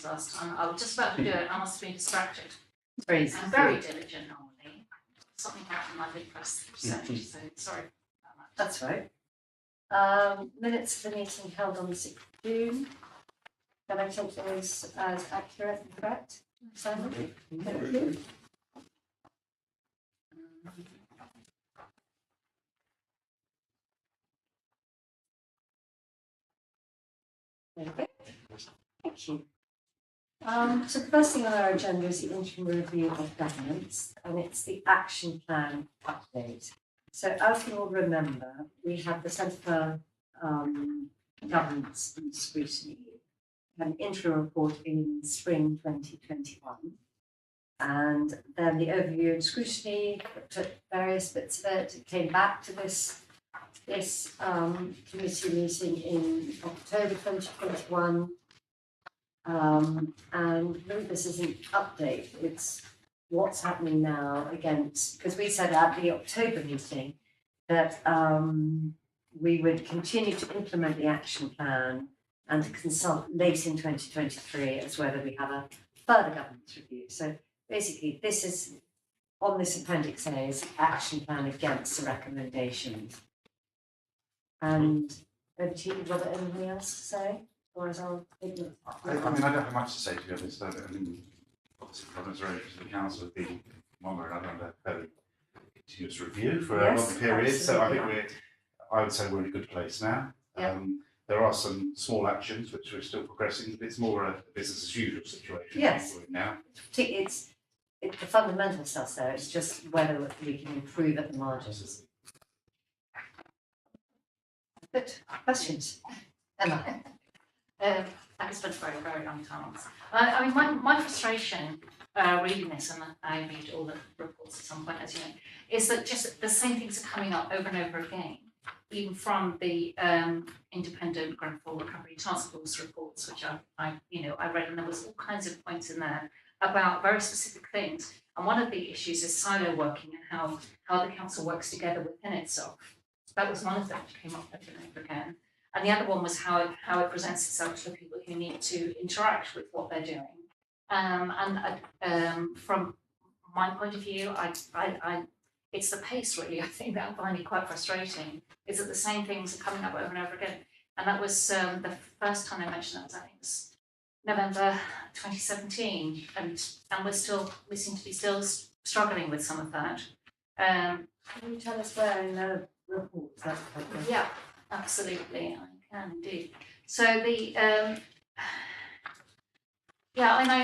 last time. I was just about to do it, I must have been distracted. It's very easy. I'm very diligent normally. Something happened, I did press research, so sorry about that. That's right. Minutes of the meeting held on the 6th of June. Can I take those as accurate and correct? Simon? Thank you. Okay. Thank you. So the first thing on our agenda is the interim review of governance, and it's the action plan update. So as you all remember, we had the Centre for Governance and Scrutiny, an interim report in spring 2021. And then the overview and scrutiny looked at various bits of it. It came back to this committee meeting in October 2021. And really this is an update. It's what's happening now against, because we said at the October meeting that we would continue to implement the action plan and to consult late in 2023 as whether we have a further governance review. So basically this is, on this appendix A, is the action plan against the recommendations. And over to you, Robert, anything else to say? Or is our I mean, I don't have much to say, to be honest. I mean, obviously, governance relations to the council have been monitoring under fairly continuous review for a long period. So I think I would say we're in a good place now. Yeah. There are some small actions which we're still progressing. It's more a business as usual situation. Yes. We're in now. It's the fundamental stuff there. It's just whether we can improve at the margins. Good. Questions? Emma? I've spent a very, very long time on this. I mean, my frustration reading this, and I read all the reports at some point, as you know, is that just the same things are coming up over and over again, even from the independent Grenfell Recovery Task Force reports, which I read, and there was all kinds of points in there about very specific things. And one of the issues is silo working and how the council works together within itself. That was one of them that came up over and over again. And the other one was how it presents itself to the people who need to interact with what they're doing. From my point of view, it's the pace really. I think that I'm finding quite frustrating. Is that the same things are coming up over and over again? And that was the first time I mentioned that. I think it was November 2017, and we seem to be still struggling with some of that. Can you tell us where in the report that happened? Yeah. Absolutely, I can indeed. So the I know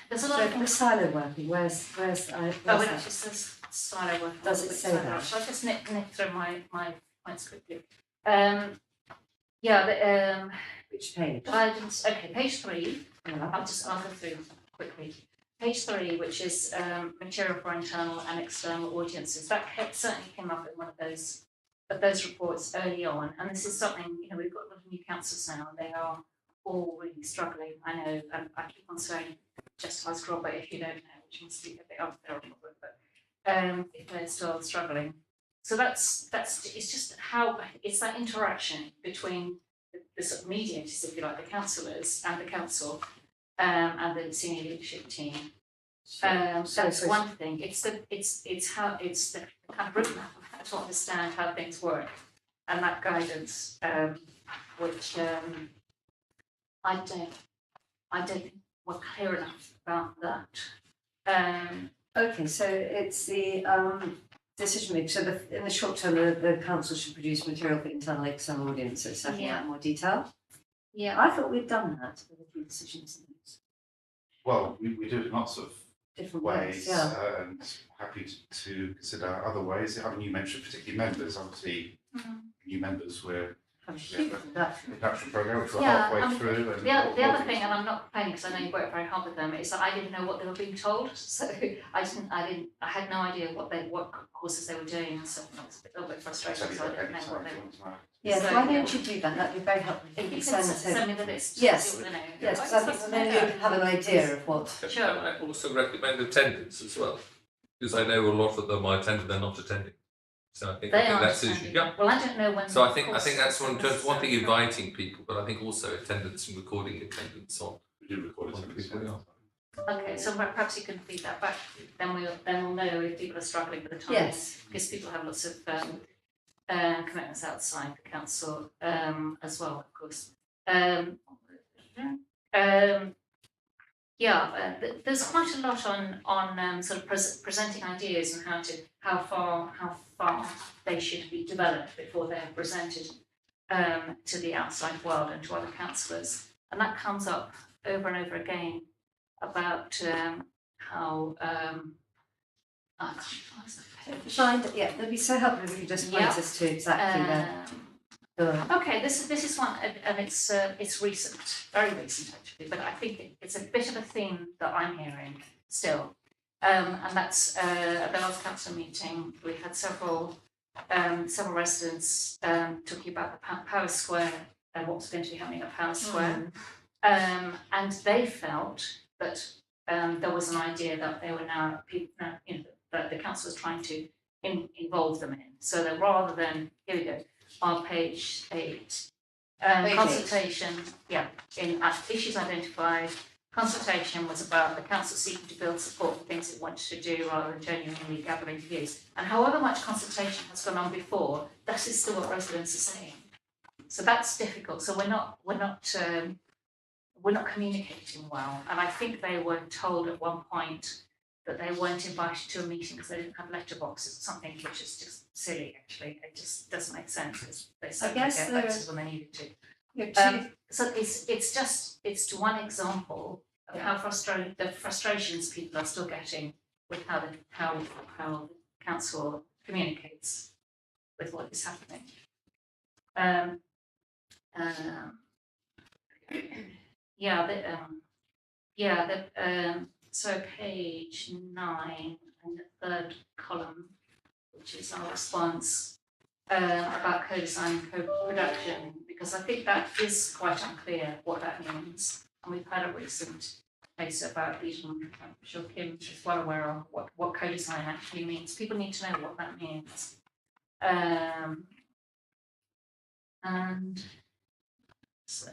there's a lot of the silo working. Where's oh, it just says silo working. Does it say that? Shall I just nip through my points quickly? Which page? Guidance. Okay, page 3. Yeah. I'll go through quickly. Page 3, which is material for internal and external audiences. That certainly came up in one of those reports early on, and this is something, we've got a lot of new councillors now, and they are all really struggling. I know, and I keep on saying, just ask Robert if you don't know, which must be a bit unfair, but if they're still struggling. So that's it's just how it's that interaction between the sort of mediators, if you like, the councillors and the council, and the senior leadership team. That's one thing. It's the kind of roadmap of how to understand how things work, and that guidance, which I don't think we're clear enough about that. Okay, so it's the decision making. So in the short term, the council should produce material for internal and external audiences. Setting out more detail. Yeah, I thought we'd done that with a few decisions. Well, we do it in lots of Different ways, yeah. and happy to consider other ways. I mean, you mentioned particularly members. Obviously, new members were production program, which we're halfway through. And the other thing, and I'm not complaining because I know you work very hard with them, is that I didn't know what they were being told. So I had no idea what courses they were doing, and so I was a little bit frustrated. So I didn't know what they were. Yeah, so why don't you do that? That'd be very helpful. If you could send me the list. Yes, yes, because I think then you can have an idea of what. Sure. And I also recommend attendance as well, because I know a lot of them are attending, they're not attending. So I think that's the issue. Yeah. Well, I don't know when. So I think that's one thing, inviting people, but I think also attendance and recording attendance on We do record it. On people, yeah. Okay, so perhaps you can feed that back, then we'll know if people are struggling with the time. Yes. Because people have lots of commitments outside the council as well, of course. There's quite a lot on sort of presenting ideas and how far they should be developed before they're presented to the outside world and to other councillors, and that comes up over and over again about how Find, yeah, that'd be so helpful if you just point Yeah. us to exactly the. Okay, this is one, and it's recent, very recent actually, but I think it's a bit of a theme that I'm hearing still. And that's at the last council meeting, we had several residents talking about the Power Square and what was going to be happening at Power Square. And they felt that there was an idea that they were now that the council was trying to involve them in. So that rather than, here we go, on page 8, consultation, in issues identified, consultation was about the council seeking to build support for things it wanted to do rather than genuinely gathering views. And however much consultation has gone on before, that is still what residents are saying. So that's difficult. So we're not communicating well. And I think they were told at one point that they weren't invited to a meeting because they didn't have letterboxes or something, which is just silly, actually. It just doesn't make sense because they certainly guess get letters when they needed to. Chief, So it's one example of how the frustrations people are still getting with how the council communicates with what is happening. So page 9 and the third column, which is our response about co-design and co-production, because I think that is quite unclear what that means. And we've had a recent case about Eden, I'm sure Kim is well aware of what co-design actually means. People need to know what that means. And so,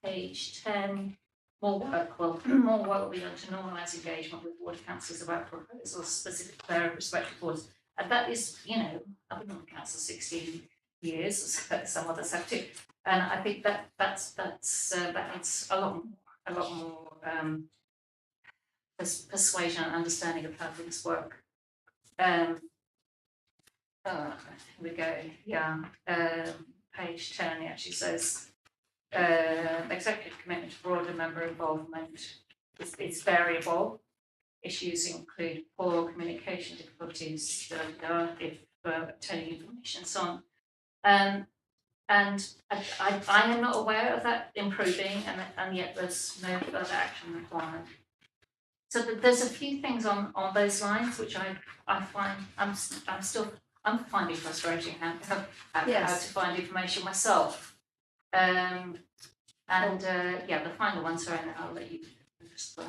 page 10, more work will be done to normalise engagement with ward councillors about proposals specific to their respective wards. And that is, I've been on the council 16 years, some others have too. And I think that needs a lot more persuasion and understanding of how things work. Here we go. Page 10 it actually says executive commitment to broader member involvement is variable. Issues include poor communication difficulties, if obtaining information and so on. And I am not aware of that improving, and yet there's no further action required. So there's a few things on those lines which I find I'm finding frustrating how to find information myself. The final one, sorry, and I'll let you just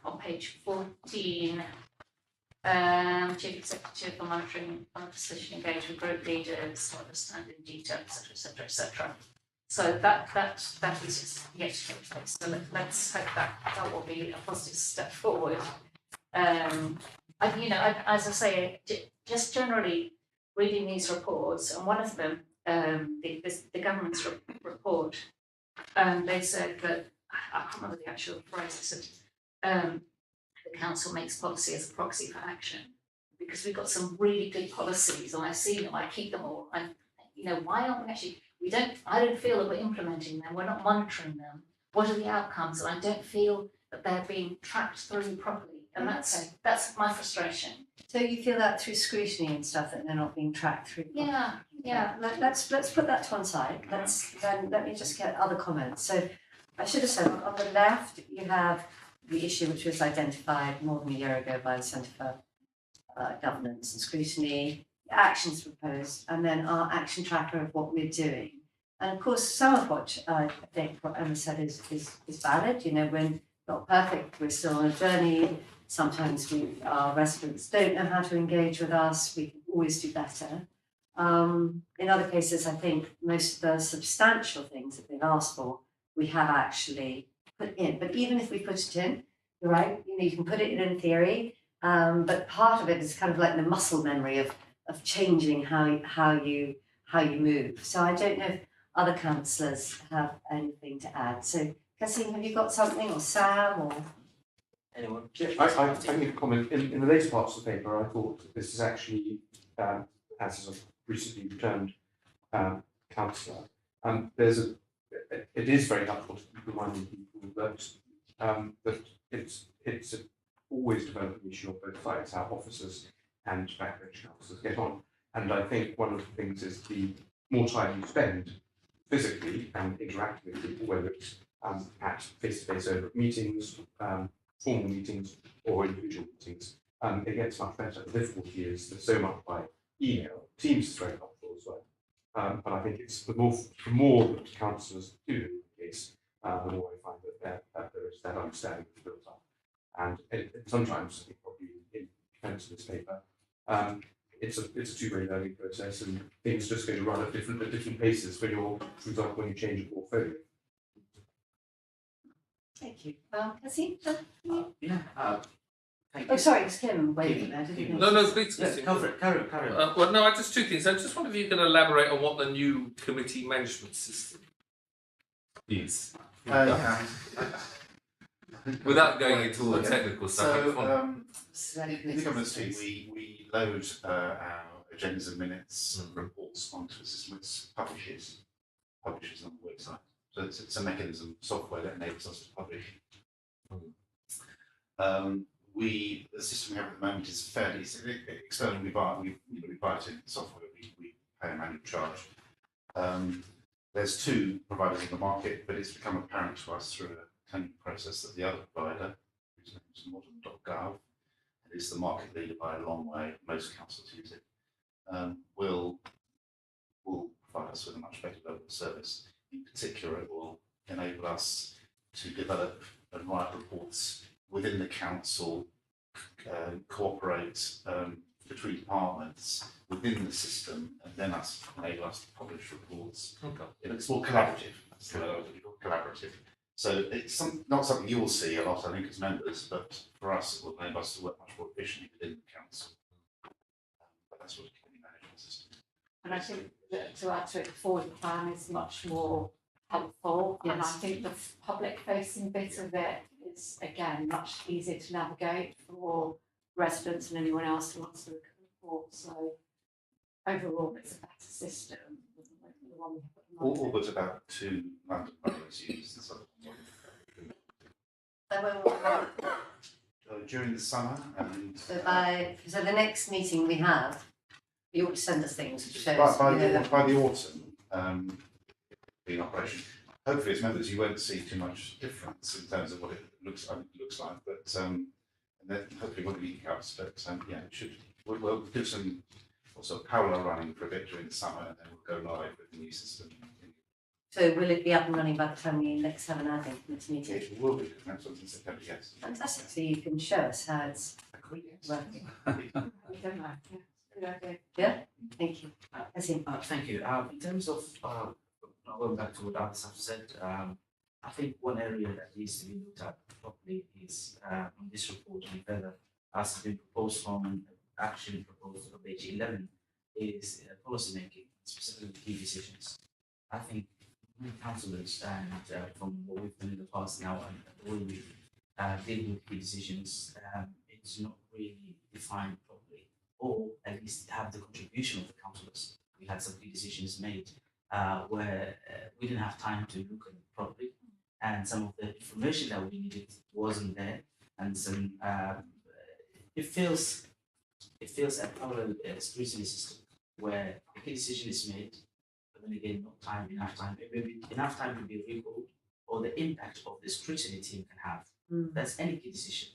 on page 14. Chief Executive for monitoring opposition engagement group leaders, understand in detail, etc. So that is yet to take place. So let's hope that will be a positive step forward. As I say, just generally reading these reports, and one of them, the government's report, they said that I can't remember the actual phrase. They said the council makes policy as a proxy for action, because we've got some really good policies, and I see them, I keep them all, and why aren't we actually? I don't feel that we're implementing them. We're not monitoring them. What are the outcomes? And I don't feel that they're being tracked through properly, and that's my frustration. So you feel that through scrutiny and stuff that they're not being tracked through? Yeah. Let's put that to one side. Let me just get other comments. So I should have said on the left you have the issue which was identified more than a year ago by the Centre for Governance and Scrutiny, actions proposed, and then our action tracker of what we're doing. And of course, some of what I think what Emma said is valid. We're not perfect. We're still on a journey. Sometimes our residents don't know how to engage with us. We can always do better. In other cases, I think most of the substantial things that they've asked for, we have actually put in. But even if we put it in, you're right, you know, you can put it in theory, but part of it is kind of like the muscle memory of changing how you move. So I don't know if other councillors have anything to add. So Cassim, have you got something, or Sam, or? Anyone? Yeah, I need a comment. In the later parts of the paper, I thought that this is actually, as a recently returned councillor, it is very helpful to keep reminding people that it's always a developing issue on both sides, how officers and backbench councillors get on. And I think one of the things is the more time you spend physically and interacting with people, whether it's at face-to-face over meetings, formal meetings or individual meetings, it gets much better. The difficulty is there's so much by email. Teams is very helpful as well. But I think it's the more that councillors do the case, the more I find that there is that understanding built up. And sometimes, I think probably in defence of this paper, it's a two-way learning process, and things just going to run at different paces when you're, for example, when you change a portfolio. Thank you. Cassim? Thank Oh, you. sorry, it's Kim waving there, didn't you? No, please. Yeah, cover it, carry on. Well, no, just two things. I just wonder if you can elaborate on what the new committee management system is. Yeah. Without going into all the technical stuff. I just So, in the governance team, we load our agendas and minutes and reports onto a system which publishes on the website. So it's a mechanism, software that enables us to publish. The system we have at the moment is fairly external. We buy it in software. We pay a manual charge. There's two providers in the market, but it's become apparent to us through a tendering process that the other provider, whose name is modern.gov, and is the market leader by a long way. Most councils use it. Will provide us with a much better level of service. In particular, it will enable us to develop and write reports within the council, cooperate between departments within the system, and then enable us to publish reports. Okay. It's more collaborative. That's the word I was looking for, collaborative. So it's not something you will see a lot, I think, as members, but for us, it will enable us to work much more efficiently within the council. But that's what a community management system is. And I think that to add to it, the forward plan is much more helpful. And I Yes. think the public facing bit of it is, again, much easier to navigate for residents and anyone else who wants to look at the report. So overall, it's a better system than the one we have at the moment. All but about 2 London boroughs use this other one. During the summer and So the next meeting we have, you ought to send us things to show by us. you know, the autumn, in operation. Hopefully, as members, you won't see too much difference in terms of what it looks like. But and then hopefully, what the cups. But yeah, it should. We'll do some also parallel running for a bit during the summer, and then we'll go live with the new system. So will it be up and running by the time we next have an admin committee meeting? It will be commenced in September. Yes. Fantastic. So you can show us how it's Yes. working. We don't know. Yeah, good idea. Yeah? Thank you. Cassim. Thank you. In terms of going back to what others have said, I think one area that needs to be looked at properly is on this report and further as has been proposed from actually proposed on page 11 is policy making, specifically key decisions. I think councillors and from what we've done in the past now and the way we deal with key decisions, it's not really defined properly, or at least have the contribution of the councillors. We had some key decisions made where we didn't have time to look at it properly, and some of the information that we needed wasn't there, and some it feels a parallel scrutiny system where a key decision is made, but then again, not enough time, maybe enough time to be recalled, or the impact of the scrutiny team can have. That's any key decision,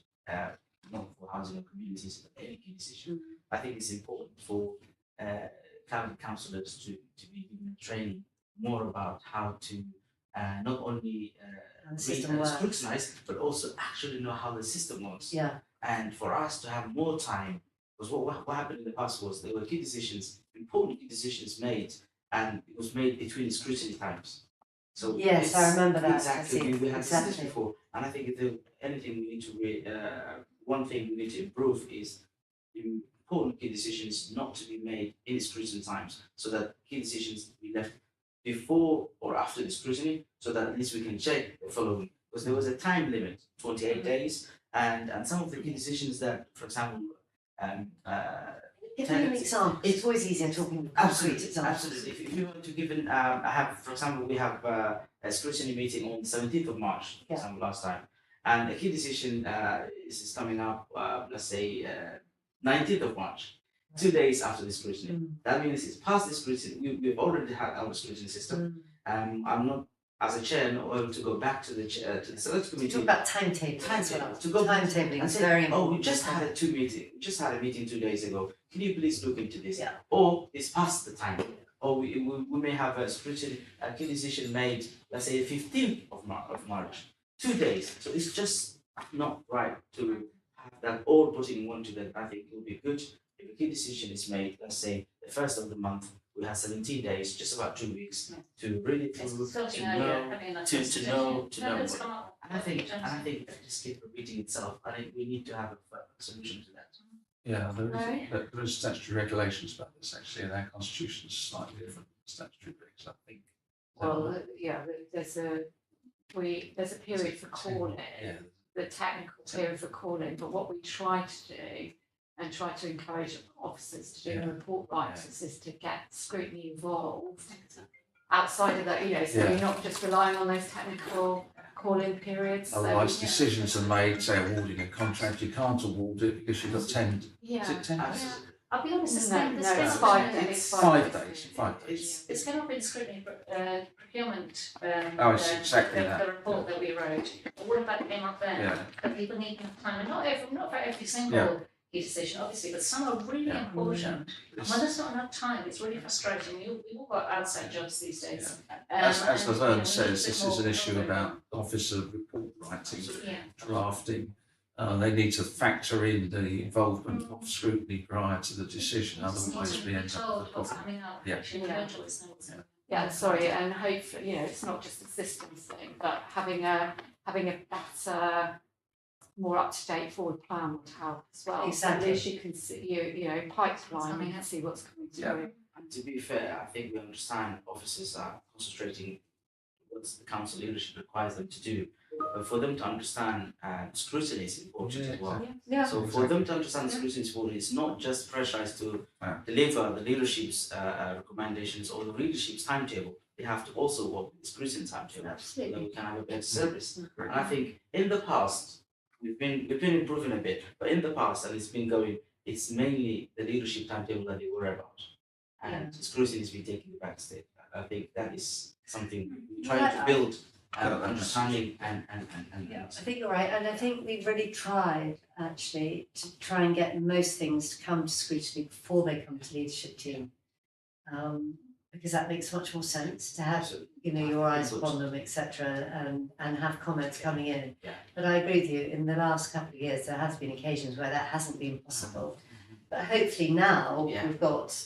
not for housing or communities, but any key decision. I think it's important for councillors to be given training more about how to not only The system works. scrutinize, but also actually know how the system works. Yeah. And for us to have more time, because what happened in the past was there were key decisions, important key decisions made, and it was made between scrutiny times. So Yes, I it's- remember that, Exactly, Jesse, we had seen this exactly. before, and I think if there anything we need to one thing we need to improve is important key decisions not to be made in scrutiny times, so that key decisions be left before or after the scrutiny, so that at least we can check the following. Because there was a time limit, 28 days, and some of the key decisions that, for example, Give me an example, it's always easier talking with concrete absolutely, examples. absolutely. If you want to give an, I have, for example, we have a scrutiny meeting on the 17th of March, for Yeah. example, last time. And a key decision is coming up, let's say, 19th of March, 2 days after the scrutiny. Mm. That means it's past the scrutiny. We've already had our scrutiny system. I'm not, as a chair, not able to go back to the select committee. Talk about timetable as well. Timetable, to go Timetabling and is say, very oh, important. we just had a meeting 2 days ago. Can you please look into this? Yeah. Or it's past the time. Or we may have a scrutiny, a key decision made, let's say, 15th of March, 2 days. So it's just not right to have that all put in one together. I think it would be good if a key decision is made, let's say, the first of the month. We have 17 days, just about 2 weeks, to read it It's through, starting to earlier, know, having that to consultation. know No, it's what- come up. and I think that just keep repeating itself. I think we need to have a solution to that. Yeah, Right. there is statutory regulations about this actually, and our constitution is slightly different than statutory regs, I think. Well, yeah, there's a period for calling, Yeah, the technical period for calling, but what we try to do and try to encourage officers to do in Yeah. report writers is to get scrutiny involved outside of that, so Yeah. you're not just relying on those technical call-in periods. So, otherwise yeah. decisions are made, say awarding a contract, you can't award it because you've got 10, is Yeah. it 10 days? Absolutely. I'll be honest, there's No, been, no, there's been it's a- 5 days. it's- 5 days, 5 days. It's come up in scrutiny, procurement, Oh, it's exactly the that, report that we wrote, all of that came up there. Yeah. But people need enough time, and not for every Yeah. single key decision, obviously, but some are really Yeah. important. And It's- when there's not enough time, it's really frustrating. We all got outside jobs these days. As And, you know, Laverne we says, need this a bit is an more issue coverage. about officer report writing, Yeah. drafting. They need to factor in the involvement of scrutiny prior to the decision, Just need otherwise to we be end up told with a what's problem. coming up. Yeah. Actually, you don't always know what's Yeah. coming up. Yeah, sorry, and hopefully, it's not just a systems thing, but having a better, more up-to-date forward plan would help as well. So Exactly. at least you can see, pipeline, coming you can up. see what's coming Yeah. through. And to be fair, I think we understand officers are concentrating what the council leadership requires them to do. But for them to understand scrutiny is important Yeah, as well. Yeah. So for them to understand scrutiny is important, it's not just pressurized to deliver the leadership's recommendations or the leadership's timetable. They have to also work with the scrutiny timetable so that we can have a better service. And I think in the past, we've been improving a bit, but in the past, and it's been going, it's mainly the leadership timetable that they worry about. And scrutiny has been taking the back step. I think that is something we're trying to build understanding and. Yeah, I think you're right, and I think we've really tried actually to try and get most things to come to scrutiny before they come to leadership team. Because that makes much more sense to have, your eyes upon them, etc., and have comments coming in. Yeah. But I agree with you, in the last couple of years, there has been occasions where that hasn't been possible. But hopefully now, Yeah. we've got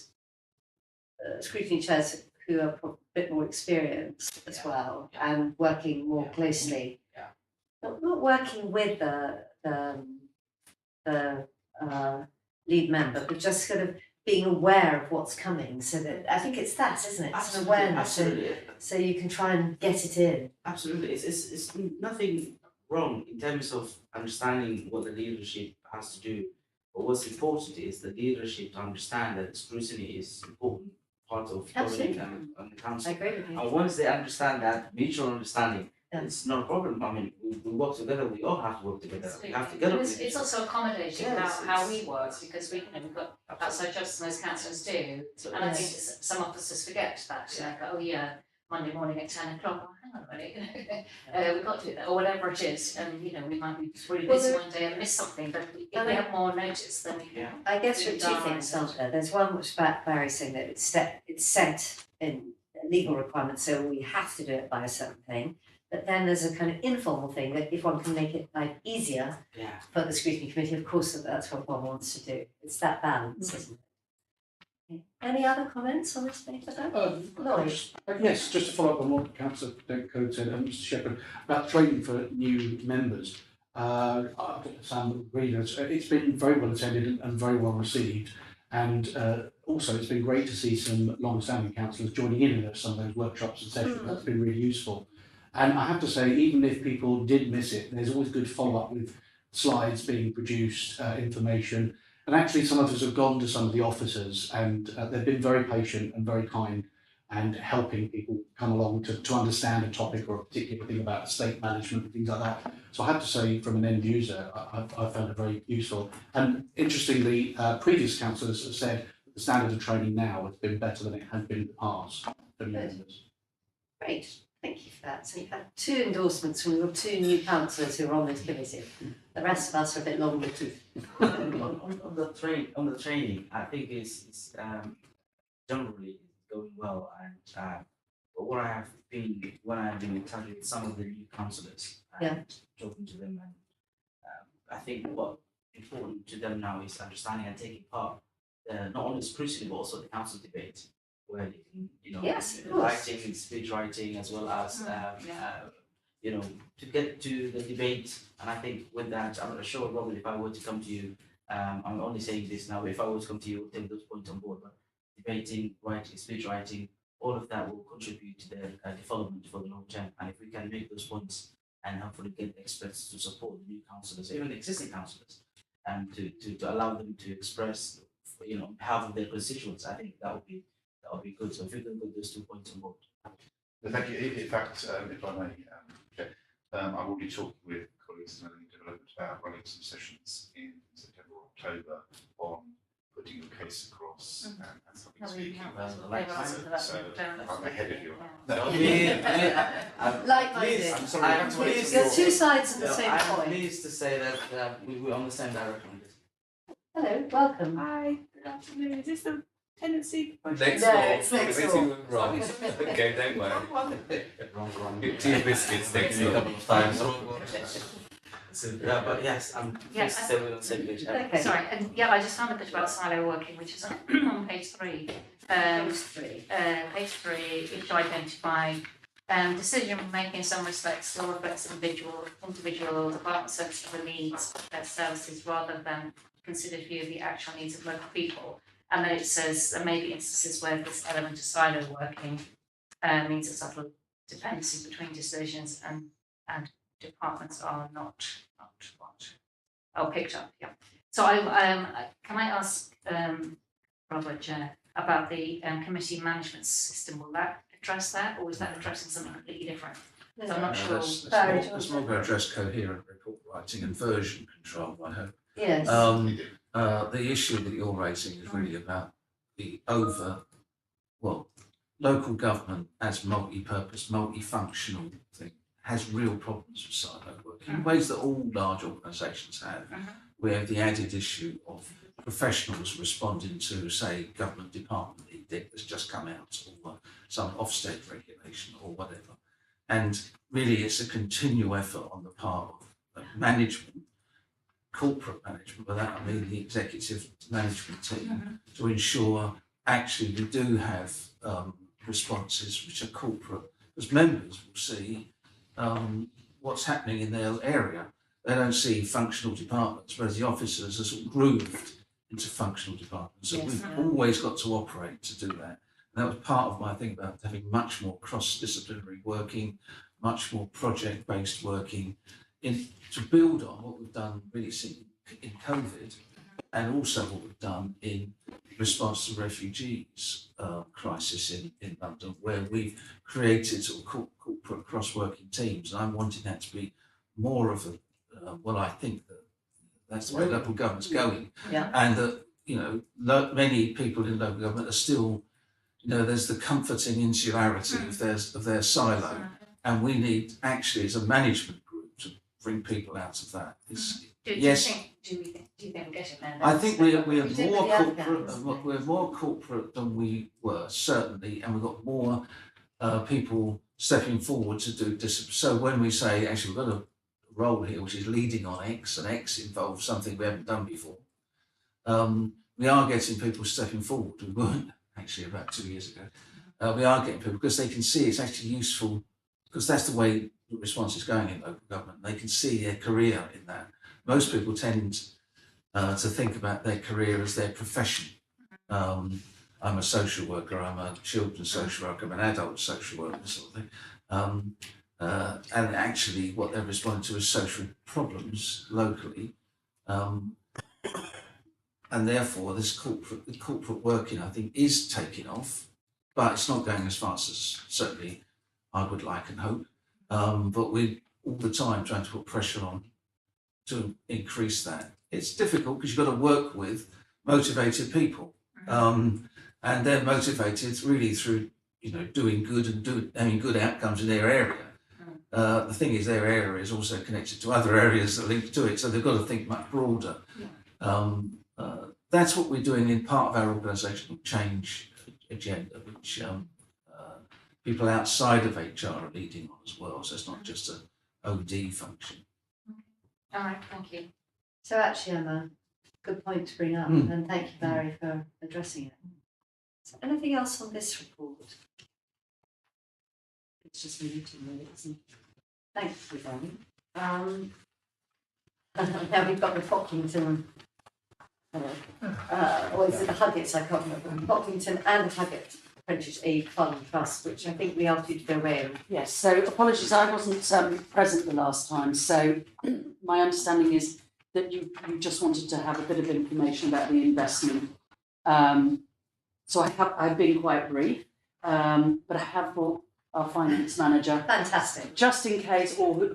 scrutiny chairs who are a bit more experienced as well, and working more closely. Yeah. Not working with the lead member, but just sort of being aware of what's coming, so that, I think it's that, isn't it? It's an awareness, Absolutely. so you can try and get it in. Absolutely, it's nothing wrong in terms of understanding what the leadership has to do. But what's important is the leadership to understand that scrutiny is important part of Absolutely. governing and the I council. agree with you. And once they understand that mutual understanding, Yeah. it's not a problem. I mean, we work together. We all have to work together. We have to get up. It's also accommodating Yes, how it's- we work, because we've got outside jobs and those councillors do. So And I Yes. think some officers forget that, oh yeah, Monday morning at 10 o'clock, oh, hang on a minute, we've got to do that, or whatever it is, and we might be really Well, busy there- one day and miss something, but if Well, we have more notice, then we can. Yeah. I guess there are two Diarise things, it. aren't there? There's one which Barry's saying that it's set in legal requirements, so we have to do it by a certain thing. But then there's a kind of informal thing that if one can make it life easier Yeah. for the scrutiny committee, of course that's what one wants to do. It's that balance, isn't it? Any other comments on this paper then? Lloyd? Yes, just to follow up on what Councillor Code said, and Mr Shepherd, about training for new members. Sam agreed, it's been very well attended and very well received, and also it's been great to see some long-standing councillors joining in some of those workshops and sessions. That's been really useful. And I have to say, even if people did miss it, there's always good follow-up with slides being produced, information. And actually, some of us have gone to some of the officers, and they've been very patient and very kind, and helping people come along to understand a topic or a particular thing about estate management and things like that. So I have to say, from an end user, I found it very useful. And interestingly, previous councillors have said that the standard of training now has been better than it had been in the past for new members. Great, thank you for that. So you've had 2 endorsements from your 2 new councillors who are on this committee. The rest of us are a bit long with it. On the training, I think it's generally going well, and but what I have been when I've been in touch with some of the new councillors and talking to them, and I think what important to them now is understanding and taking part not only scrutiny but also the council debate, where they can, you know, Yes, of course. writing, speech writing, as well as you know, to get to the debate. And I think with that, I'm sure, Robert, if I were to come to you, I'm only saying this now, if I were to come to you, take those points on board, but debating, writing, speech writing, all of that will contribute to the development for the long term. And if we can make those points and hopefully get experts to support the new councillors, even the existing councillors, and to allow them to express, you know, on behalf of their constituents, I think that would be good. So if we can put those 2 points on board. Thank you. In fact, if I may, I'm already talking with colleagues in learning development about running some sessions in September or October on putting your case across and something speaking. So I'm ahead of you. Like-minded. I'm sorry, I'm pleased. You're 2 sides of the same I'm coin. pleased to say that we're on the same direction on this. Hello, welcome. Hi, good afternoon. Is this the tenancy? Next No, door, it's next if door. it went wrong, okay, don't worry. Wrong. Tea biscuits next door. couple of times. So, but yes, I'm pleased to say we're on the same page. Okay. Sorry, and I just found a bit about silo working, which is on page 3. Page 3. Page 3, is to identify decision making in some respects still reflects individual department sensitive needs of their services rather than considered view of the actual needs of local people. And then it says there may be instances where this element of silo working means a subtle dependency between decisions and departments are not picked up. Yeah. So can I ask Robert about the committee management system? Will that address that, or is that addressing something completely different? So I'm not sure. That's more going to address coherent report writing and version control, I hope. Yes. The issue that you're raising is really about the local government as multi-purpose, multifunctional thing has real problems with silo working in ways that all large organisations have, where the added issue of professionals responding to, say, government department edict that's just come out, or some Ofsted regulation or whatever. And really it's a continual effort on the part of management, corporate management, by that I mean the executive management team, to ensure actually we do have responses which are corporate, because members will see what's happening in their area. They don't see functional departments, whereas the officers are sort of grooved into functional departments. So we've always got to operate to do that. And that was part of my thing about having much more cross-disciplinary working, much more project-based working, to build on what we've done really in COVID, and also what we've done in response to refugees crisis in London, where we've created sort of corporate cross-working teams. And I'm wanting that to be more of a, I think that's the way local government's going. Yeah. And that, many people in local government are still, there's the comforting insularity of their silo. And we need actually as a management group to bring people out of that. Do you think we're getting there? I think we're did more with the corporate. We're more corporate than we were, certainly, and we've got more people stepping forward to do discipline. So when we say actually we've got a role here which is leading on X, and X involves something we haven't done before, we are getting people stepping forward. We weren't actually about 2 years ago. We are getting people because they can see it's actually useful, because that's the way the response is going in local government. They can see their career in that. Most people tend to think about their career as their profession. I'm a social worker, I'm a children's social worker, I'm an adult social worker, sort of thing. And actually what they're responding to is social problems locally. And therefore this corporate working, I think, is taking off, but it's not going as fast as certainly I would like and hope. But we're all the time trying to put pressure on to increase that. It's difficult because you've got to work with motivated people. And they're motivated really through, doing good and having good outcomes in their area. The thing is, their area is also connected to other areas that link to it, so they've got to think much broader. That's what we're doing in part of our organisational change agenda, which people outside of HR are leading on as well. So it's not just an OD function. All right, thank you. So actually, Emma, good point to bring up, and thank you, Barry, for addressing it. So anything else on this report? It's just meeting, really, isn't it? Thank you, Barry. Now we've got the Pocklington, or is it the Huggett? I can't remember. Pocklington and Huggett Apprentice Aid Fund Trust, which I think we asked you to go away and Yes, so apologies, I wasn't present the last time, so my understanding is that you just wanted to have a bit of information about the investment. So I've been quite brief, but I have brought our finance manager. fantastic. Just in case, or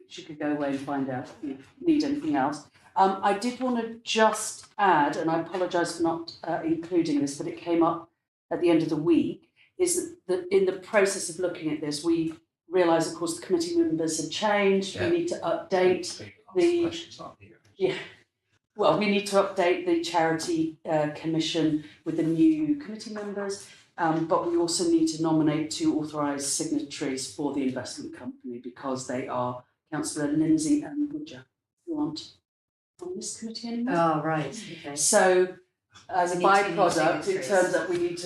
she could go away and find out if you need anything else. I did want to just add, and I apologise for not including this, but it came up at the end of the week, is that in the process of looking at this, we realise, of course, the committee members have changed. Yeah. We need to update we need to update the charity commission with the new committee members, but we also need to nominate 2 authorised signatories for the investment company, because they are Councillor Lindsay and Woodger, who aren't on this committee anymore. Oh, right, okay. So as a We need 2 new byproduct, it signatories. turns out we needed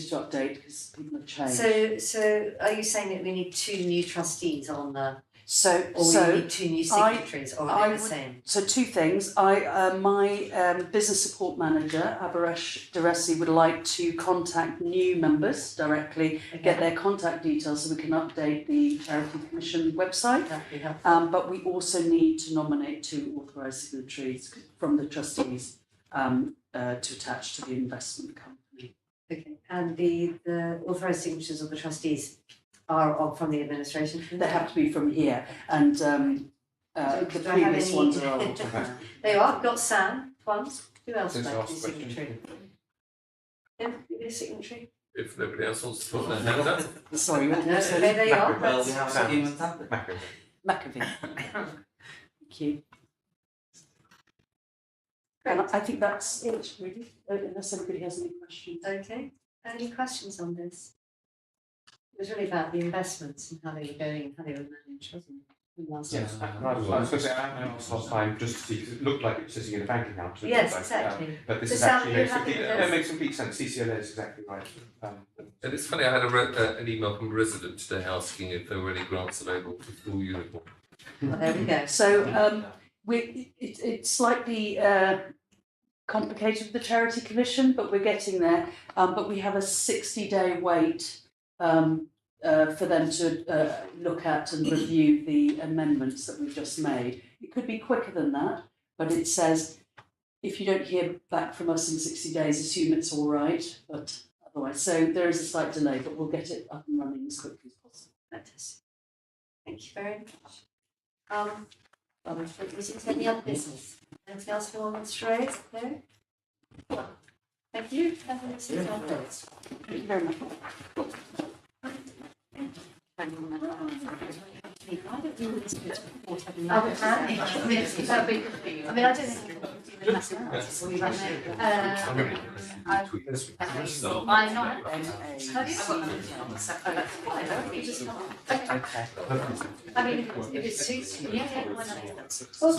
to update because people have changed. So are you saying that we need 2 new trustees on the, So or we need 2 new signatories, or are they the same? So 2 things. My business support manager, Abaresh Duresi, would like to contact new members directly, get their contact details so we can update the Charity Commission website. That'd be helpful. But we also need to nominate 2 authorised signatories from the trustees to attach to the investment company. Okay, and the authorised signatures of the trustees are from the administration? They have to be from here, and the do I have previous any- ones are old. They are, I've got Sam once, who else Just would like to ask be a question. signatory? Yeah, you be a signatory? If nobody else wants to put their hand up. Sorry, what No, was okay, it? they are, Well, we that's, have a human template. McAvee. Thank you. And I think that's it, really, unless anybody has any questions. okay. Any questions on this? It was really about the investments and how they were going, how they were managed, wasn't it? Last Yes, time. I was going to say, I asked last time just to see, because it looked like it was sitting in a bank account. so it Yes, looked like, exactly. But this So is Sam, actually you makes happy complete, with no, this? it makes complete sense, CCLA is exactly right. And it's funny, I had an email from a resident today asking if there were any grants available for school uniform. Well, there we go. So it's slightly complicated with the Charity Commission, but we're getting there. But we have a 60-day wait for them to look at and review the amendments that we've just made. It could be quicker than that, but it says if you don't hear back from us in 60 days, assume it's all right, but otherwise. So there is a slight delay, but we'll get it up and running as quickly as possible. Fantastic. Thank you very much. Is it any other business? Anything else you want to raise? No? Thank you. Have a listen to our votes. Thank you very much. Why don't you listen to this report having Oh, that? that'd be good for you. I mean, I don't think we've done massive amounts, so we've had I'm not. I mean, if it suits you, yeah, why not? Well,